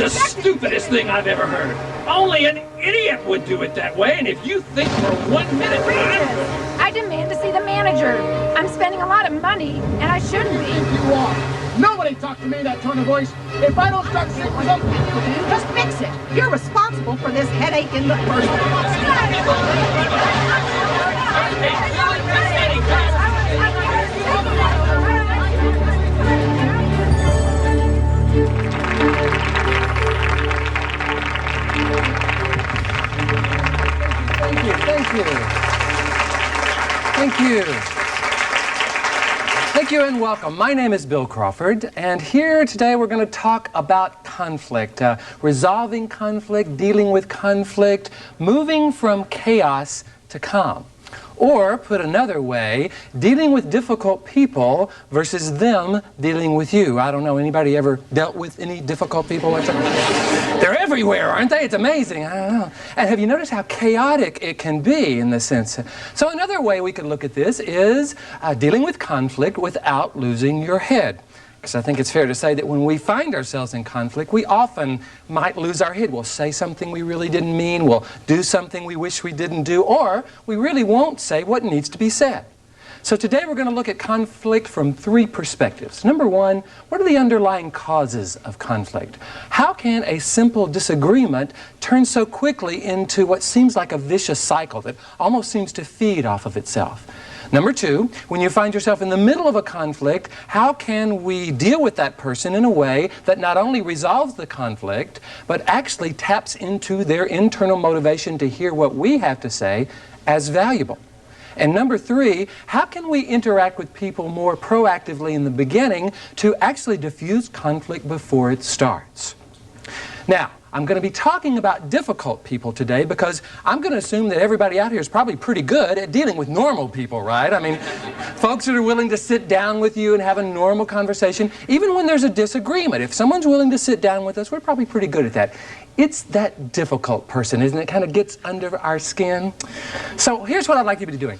the stupidest thing I've ever heard. Only an idiot would do it that way, and if you think for 1 minute... I demand to see the manager. I'm spending a lot of money, and I shouldn't be. You are. Nobody talks to me in that tone of voice. If I don't start seeing something, Just fix it. You're responsible for this headache in the first Thank you and welcome. My name is Bill Crawford, and here today we're going to talk about conflict, resolving conflict, dealing with conflict, moving from chaos to calm. Or, put another way, dealing with difficult people versus them dealing with you. I don't know, anybody ever dealt with any difficult people? They're everywhere, aren't they? It's amazing. I don't know. And have you noticed how chaotic it can be in this sense? So another way we could look at this is dealing with conflict without losing your head. Because I think it's fair to say that when we find ourselves in conflict, we often might lose our head. We'll say something we really didn't mean, we'll do something we wish we didn't do, or we really won't say what needs to be said. So today we're going to look at conflict from three perspectives. Number one, what are the underlying causes of conflict? How can a simple disagreement turn so quickly into what seems like a vicious cycle that almost seems to feed off of itself? Number two, when you find yourself in the middle of a conflict, how can we deal with that person in a way that not only resolves the conflict, but actually taps into their internal motivation to hear what we have to say as valuable? And number three, how can we interact with people more proactively in the beginning to actually diffuse conflict before it starts? Now, I'm going to be talking about difficult people today because I'm going to assume that everybody out here is probably pretty good at dealing with normal people, right? I mean, folks that are willing to sit down with you and have a normal conversation, even when there's a disagreement. If someone's willing to sit down with us, we're probably pretty good at that. It's that difficult person, isn't it? It kind of gets under our skin. So here's what I'd like you to be doing.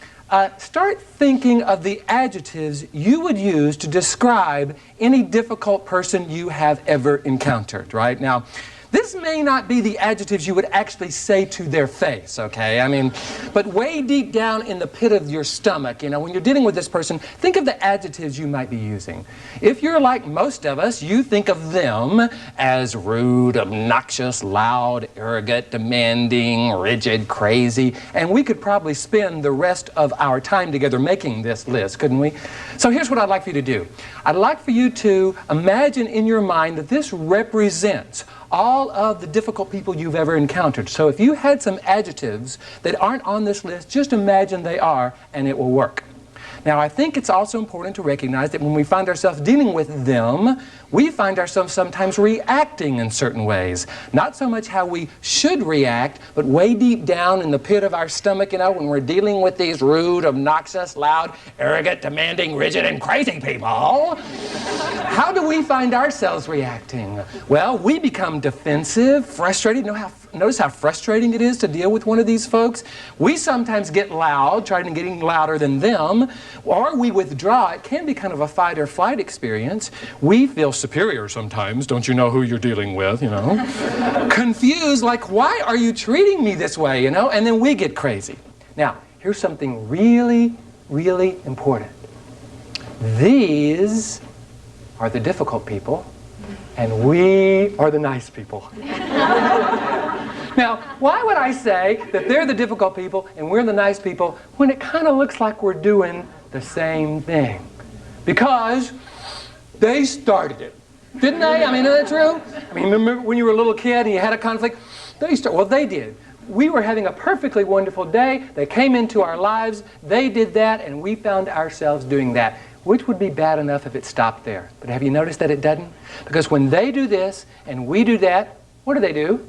Start thinking of the adjectives you would use to describe any difficult person you have ever encountered, right? Now, this may not be the adjectives you would actually say to their face, okay? I mean, but way deep down in the pit of your stomach, you know, when you're dealing with this person, think of the adjectives you might be using. If you're like most of us, you think of them as rude, obnoxious, loud, arrogant, demanding, rigid, crazy, and we could probably spend the rest of our time together making this list, couldn't we? So here's what I'd like for you to do. I'd like for you to imagine in your mind that this represents all of the difficult people you've ever encountered. So if you had some adjectives that aren't on this list, just imagine they are, and it will work. Now, I think it's also important to recognize that when we find ourselves dealing with them, we find ourselves sometimes reacting in certain ways. Not so much how we should react, but way deep down in the pit of our stomach, you know, when we're dealing with these rude, obnoxious, loud, arrogant, demanding, rigid, and crazy people. How do we find ourselves reacting? Well, we become defensive, frustrated. Notice how frustrating it is to deal with one of these folks? We sometimes get loud, trying to get louder than them, or we withdraw. It can be kind of a fight or flight experience. We feel superior sometimes. Don't you know who you're dealing with, you know? Confused, like, why are you treating me this way, you know? And then we get crazy. Now, here's something really, really important. These are the difficult people, and we are the nice people. Now, why would I say that they're the difficult people and we're the nice people when it kind of looks like we're doing the same thing? Because they started it, didn't they? I mean, isn't that true? I mean, remember when you were a little kid and you had a conflict? Well, they did. We were having a perfectly wonderful day. They came into our lives. They did that, and we found ourselves doing that, which would be bad enough if it stopped there. But have you noticed that it doesn't? Because when they do this and we do that, what do?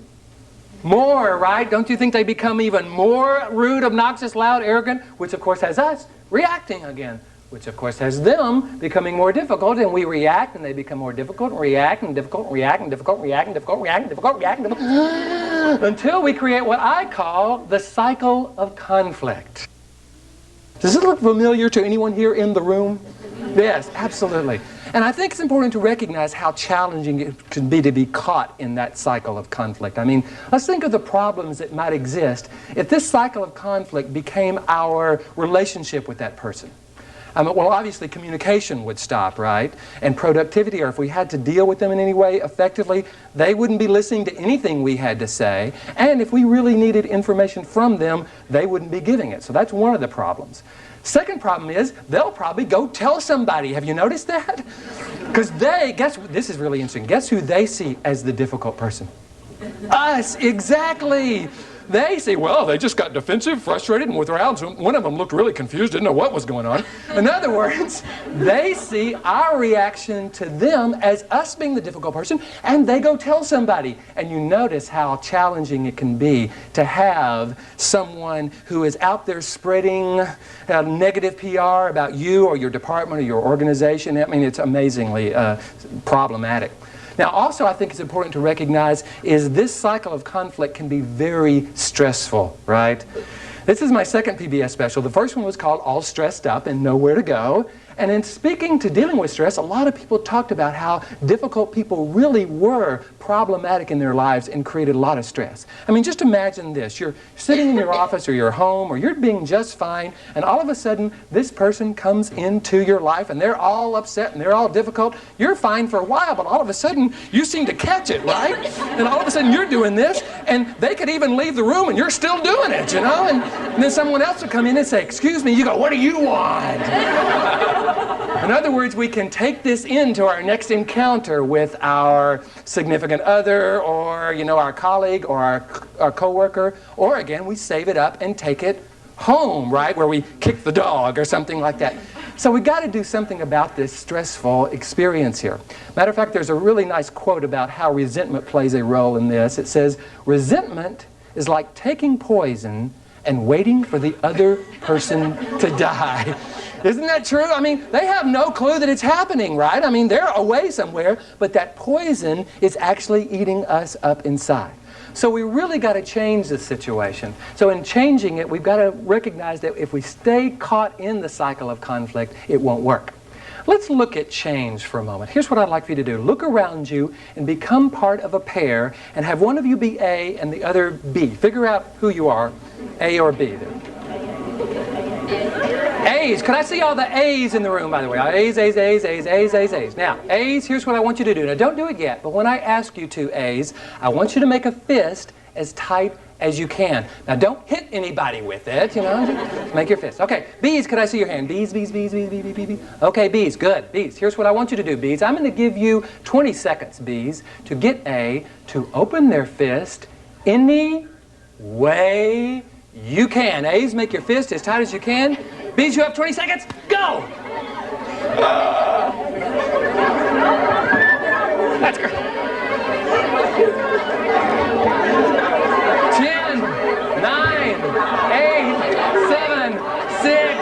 More, right? Don't you think they become even more rude, obnoxious, loud, arrogant? Which, of course, has us reacting again. Which, of course, has them becoming more difficult, and we react, and they become more difficult, and react, and difficult, and react, and difficult, and react, and difficult, and react, and difficult, and react, and difficult, until we create what I call the cycle of conflict. Does this look familiar to anyone here in the room? Yes, absolutely. And I think it's important to recognize how challenging it can be to be caught in that cycle of conflict. I mean, let's think of the problems that might exist if this cycle of conflict became our relationship with that person. Well, obviously communication would stop, right? And productivity, or if we had to deal with them in any way effectively, they wouldn't be listening to anything we had to say. And if we really needed information from them, they wouldn't be giving it. So that's one of the problems. Second problem is, they'll probably go tell somebody. Have you noticed that? Because this is really interesting. Guess who they see as the difficult person? Us, exactly. They say, well, they just got defensive, frustrated, and withdrawal. One of them looked really confused, didn't know what was going on. In other words, they see our reaction to them as us being the difficult person, and they go tell somebody. And you notice how challenging it can be to have someone who is out there spreading negative PR about you or your department or your organization. I mean, it's amazingly problematic. Now, also, I think it's important to recognize is this cycle of conflict can be very stressful, right? This is my second PBS special. The first one was called All Stressed Up and Nowhere to Go. And in speaking to dealing with stress, a lot of people talked about how difficult people really were problematic in their lives and created a lot of stress. I mean, just imagine this. You're sitting in your office or your home or you're being just fine, and all of a sudden this person comes into your life and they're all upset and they're all difficult. You're fine for a while, but all of a sudden you seem to catch it, right? And all of a sudden you're doing this, and they could even leave the room and you're still doing it, you know? And then someone else will come in and say, excuse me, you go, what do you want? In other words, we can take this into our next encounter with our significant other or, you know, our colleague or our coworker, or again, we save it up and take it home, right, where we kick the dog or something like that. So we got to do something about this stressful experience here. Matter of fact, there's a really nice quote about how resentment plays a role in this. It says, resentment is like taking poison and waiting for the other person to die. Isn't that true? I mean, they have no clue that it's happening, right? I mean, they're away somewhere, but that poison is actually eating us up inside. So we really got to change the situation. So in changing it, we've got to recognize that if we stay caught in the cycle of conflict, it won't work. Let's look at change for a moment. Here's what I'd like for you to do. Look around you and become part of a pair and have one of you be A and the other B. Figure out who you are, A or B. A's. Could I see all the A's in the room, by the way? A's, A's, A's, A's, A's, A's, A's. Now, A's, here's what I want you to do. Now, don't do it yet, but when I ask you to, A's, I want you to make a fist as tight as you can. Now, don't hit anybody with it, you know. Just make your fist. Okay, B's, could I see your hand? B's, B's, B's, B's, B's, B's, B's. Okay, B's, good. B's, here's what I want you to do, B's. I'm going to give you 20 seconds, B's, to get A to open their fist any way you can. A's, make your fist as tight as you can. B's, you have 20 seconds. Go! That's great. 10, 9, 8, 7, 6,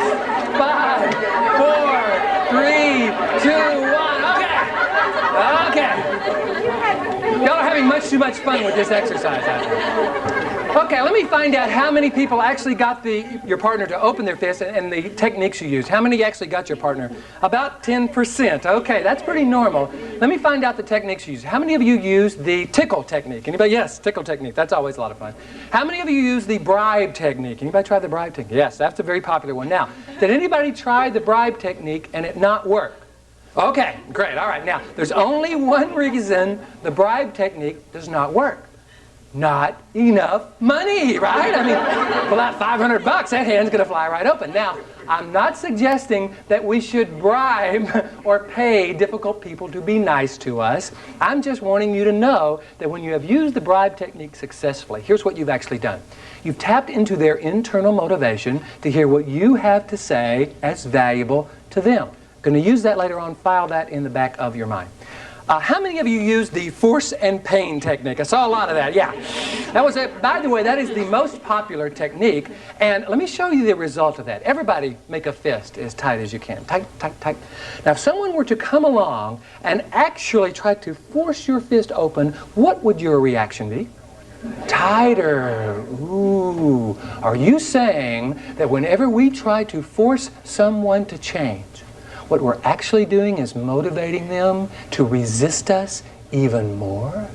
5, 4, 3, 2, 1. Okay. Y'all are having much too much fun with this exercise, I think. Okay, let me find out how many people actually got your partner to open their fist and the techniques you used. How many actually got your partner? About 10%. Okay, that's pretty normal. Let me find out the techniques you used. How many of you used the tickle technique? Anybody? Yes, tickle technique. That's always a lot of fun. How many of you used the bribe technique? Anybody try the bribe technique? Yes, that's a very popular one. Now, did anybody try the bribe technique and it not work? Okay, great. All right. Now, there's only one reason the bribe technique does not work. Not enough money, right? I mean, pull out $500, that hand's going to fly right open. Now, I'm not suggesting that we should bribe or pay difficult people to be nice to us. I'm just wanting you to know that when you have used the bribe technique successfully, here's what you've actually done. You've tapped into their internal motivation to hear what you have to say as valuable to them. Going to use that later on. File that in the back of your mind. How many of you used the force and pain technique? I saw a lot of that, yeah. That was it. By the way, that is the most popular technique. And let me show you the result of that. Everybody make a fist as tight as you can. Tight, tight, tight. Now, if someone were to come along and actually try to force your fist open, what would your reaction be? Tighter. Ooh. Are you saying that whenever we try to force someone to change, what we're actually doing is motivating them to resist us even more?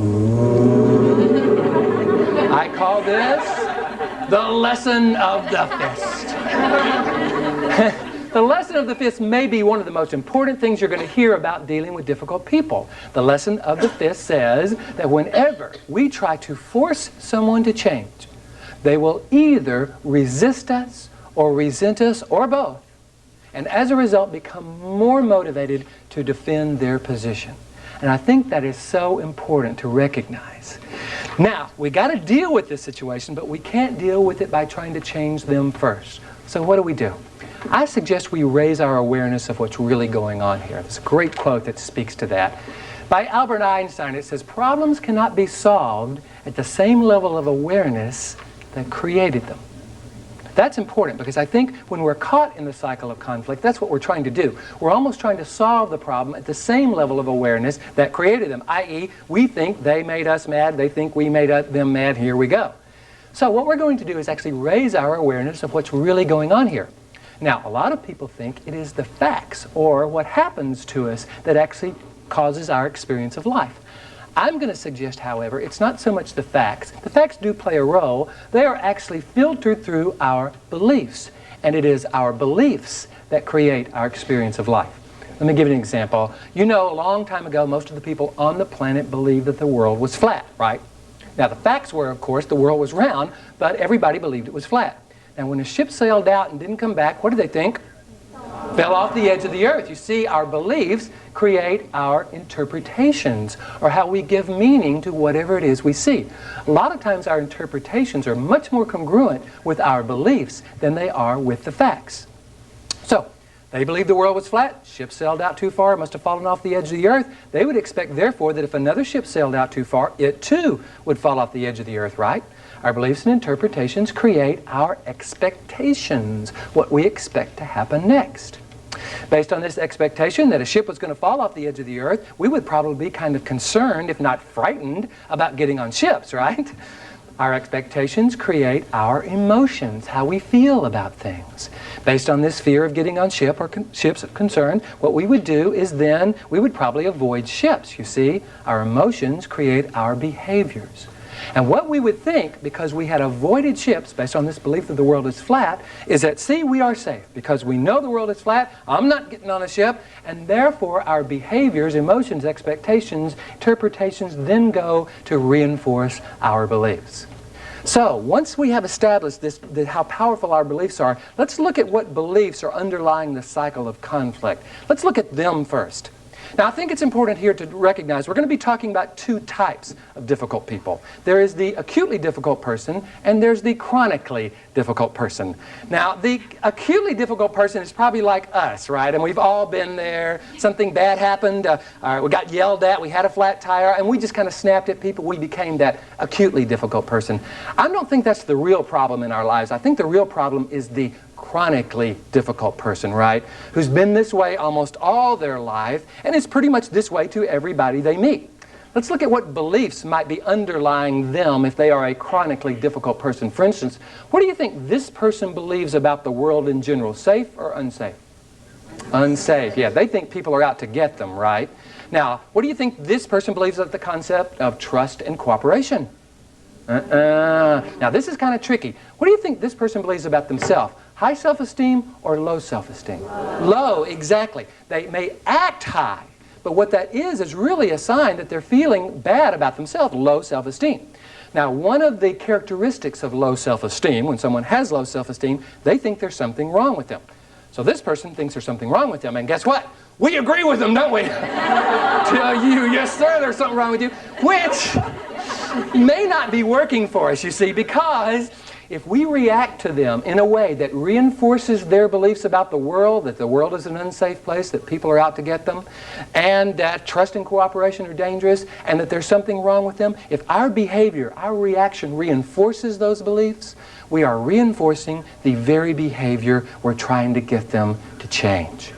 Ooh. I call this the lesson of the fist. The lesson of the fist may be one of the most important things you're going to hear about dealing with difficult people. The lesson of the fist says that whenever we try to force someone to change, they will either resist us or resent us or both, and as a result become more motivated to defend their position. And I think that is so important to recognize. Now, we got to deal with this situation, but we can't deal with it by trying to change them first. So what do? I suggest we raise our awareness of what's really going on here. There's a great quote that speaks to that. By Albert Einstein, it says, "Problems cannot be solved at the same level of awareness that created them." That's important because I think when we're caught in the cycle of conflict, that's what we're trying to do. We're almost trying to solve the problem at the same level of awareness that created them, i.e., we think they made us mad, they think we made them mad, here we go. So what we're going to do is actually raise our awareness of what's really going on here. Now, a lot of people think it is the facts or what happens to us that actually causes our experience of life. I'm going to suggest, however, it's not so much the facts. The facts do play a role. They are actually filtered through our beliefs, and it is our beliefs that create our experience of life. Let me give you an example. You know, a long time ago, most of the people on the planet believed that the world was flat, right? Now, the facts were, of course, the world was round, but everybody believed it was flat. Now, when a ship sailed out and didn't come back, what did they think? Fell off the edge of the earth. You see, our beliefs create our interpretations, or how we give meaning to whatever it is we see. A lot of times our interpretations are much more congruent with our beliefs than they are with the facts. So, they believed the world was flat. Ship sailed out too far, must have fallen off the edge of the earth. They would expect, therefore, that if another ship sailed out too far, it too would fall off the edge of the earth, right? Our beliefs and interpretations create our expectations, what we expect to happen next. Based on this expectation that a ship was going to fall off the edge of the earth, we would probably be kind of concerned, if not frightened, about getting on ships, right? Our expectations create our emotions, how we feel about things. Based on this fear of getting on ships of concern, what we would do is then we would probably avoid ships. You see, our emotions create our behaviors. And what we would think, because we had avoided ships based on this belief that the world is flat, is that, see, we are safe. Because we know the world is flat, I'm not getting on a ship, and therefore our behaviors, emotions, expectations, interpretations then go to reinforce our beliefs. So, once we have established how powerful our beliefs are, let's look at what beliefs are underlying the cycle of conflict. Let's look at them first. Now, I think it's important here to recognize we're going to be talking about two types of difficult people. There is the acutely difficult person, and there's the chronically difficult person. Now, the acutely difficult person is probably like us, right? And we've all been there. Something bad happened. We got yelled at. We had a flat tire, and we just kind of snapped at people. We became that acutely difficult person. I don't think that's the real problem in our lives. I think the real problem is the chronically difficult person, right? Who's been this way almost all their life and is pretty much this way to everybody they meet. Let's look at what beliefs might be underlying them if they are a chronically difficult person. For instance, what do you think this person believes about the world in general? Safe or unsafe? Unsafe. Yeah, they think people are out to get them, right? Now, what do you think this person believes about the concept of trust and cooperation? Now, this is kind of tricky. What do you think this person believes about themselves? High self-esteem or low self-esteem? Low, exactly. They may act high, but what that is really a sign that they're feeling bad about themselves, low self-esteem. Now, one of the characteristics of low self-esteem, when someone has low self-esteem, they think there's something wrong with them. So this person thinks there's something wrong with them, and guess what? We agree with them, don't we? Tell you, yes sir, there's something wrong with you, which may not be working for us, you see, because if we react to them in a way that reinforces their beliefs about the world, that the world is an unsafe place, that people are out to get them, and that trust and cooperation are dangerous, and that there's something wrong with them, if our behavior, our reaction reinforces those beliefs, we are reinforcing the very behavior we're trying to get them to change.